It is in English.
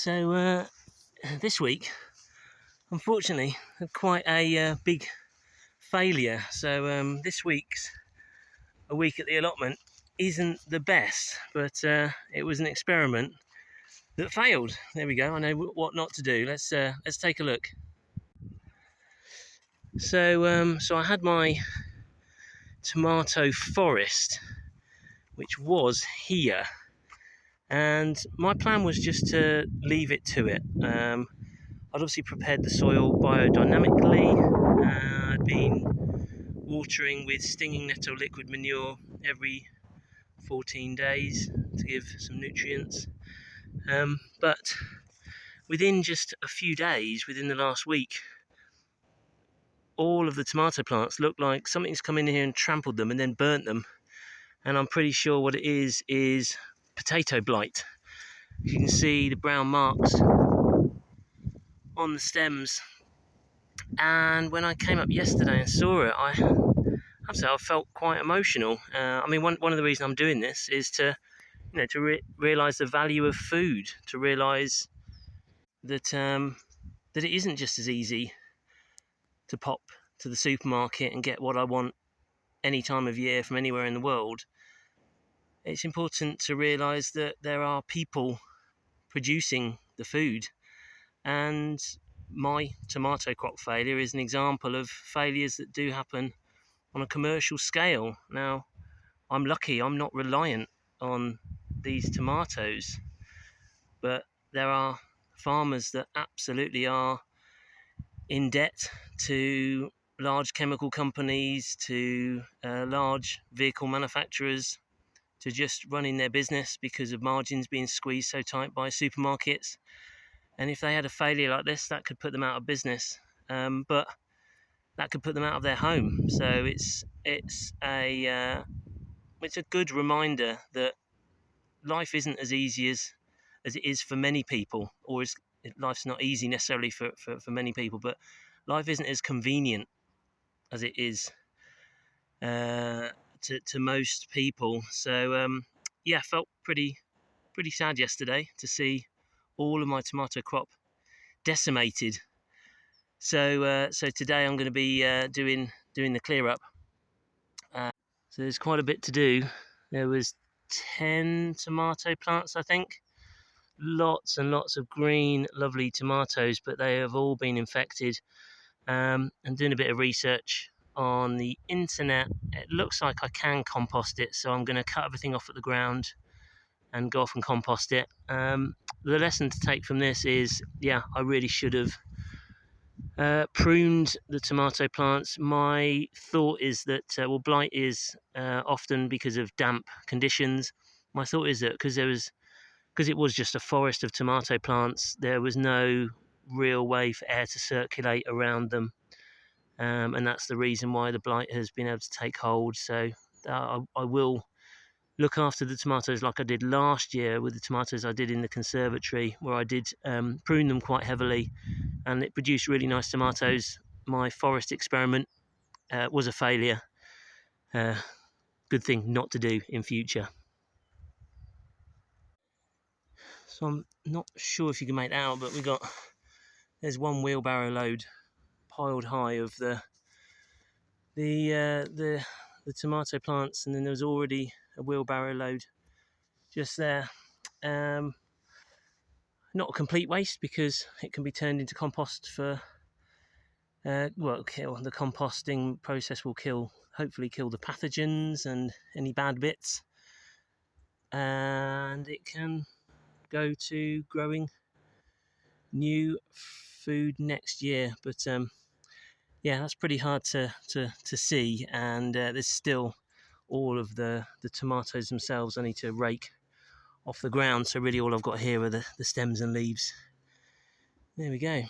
So this week, unfortunately, had quite a big failure. So this week's a week at the allotment isn't the best, but it was an experiment that failed. There we go. I know what not to do. Let's take a look. So I had my tomato forest, which was here, and my plan was just to leave it to it. I'd obviously prepared the soil biodynamically. I'd been watering with stinging nettle liquid manure every 14 days to give some nutrients. But within just a few days, within the last week, all of the tomato plants look like something's come in here and trampled them and then burnt them. And I'm pretty sure what it is potato blight. You can see the brown marks on the stems. And when I came up yesterday and saw it, I felt quite emotional. I mean, one of the reasons I'm doing this is to realise the value of food, to realise that that it isn't just as easy to pop to the supermarket and get what I want any time of year from anywhere in the world. It's important to realise that there are people producing the food, and my tomato crop failure is an example of failures that do happen on a commercial scale. Now, I'm lucky I'm not reliant on these tomatoes, but there are farmers that absolutely are in debt to large chemical companies, to large vehicle manufacturers, to just running their business because of margins being squeezed so tight by supermarkets. And if they had a failure like this, that could put them out of business, but that could put them out of their home. So it's a good reminder that life isn't as easy as it is for many people, or life's not easy necessarily for many people, but life isn't as convenient as it is to most people. So yeah, felt pretty sad yesterday to see all of my tomato crop decimated. So today I'm going to be doing the clear up. So there's quite a bit to do. There was 10 tomato plants, I think. Lots and lots of green, lovely tomatoes, but they have all been infected. And doing a bit of research on the internet, it looks like I can compost it, so I'm going to cut everything off at the ground and go off and compost it. The lesson to take from this is, yeah, I really should have pruned the tomato plants. My thought is that, blight is often because of damp conditions. My thought is that because it was just a forest of tomato plants, there was no real way for air to circulate around them, and that's the reason why the blight has been able to take hold. So I will look after the tomatoes like I did last year with the tomatoes I did in the conservatory, where I did prune them quite heavily, and it produced really nice tomatoes. My forest experiment was a failure. Good thing not to do in future. So I'm not sure if you can make that out, but there's one wheelbarrow load piled high of the tomato plants, and then there was already a wheelbarrow load just there. Not a complete waste, because it can be turned into compost for the composting process will hopefully kill the pathogens and any bad bits, and it can go to growing new food next year. But yeah, that's pretty hard to see, and there's still all of the tomatoes themselves I need to rake off the ground. So really all I've got here are the stems and leaves. There we go.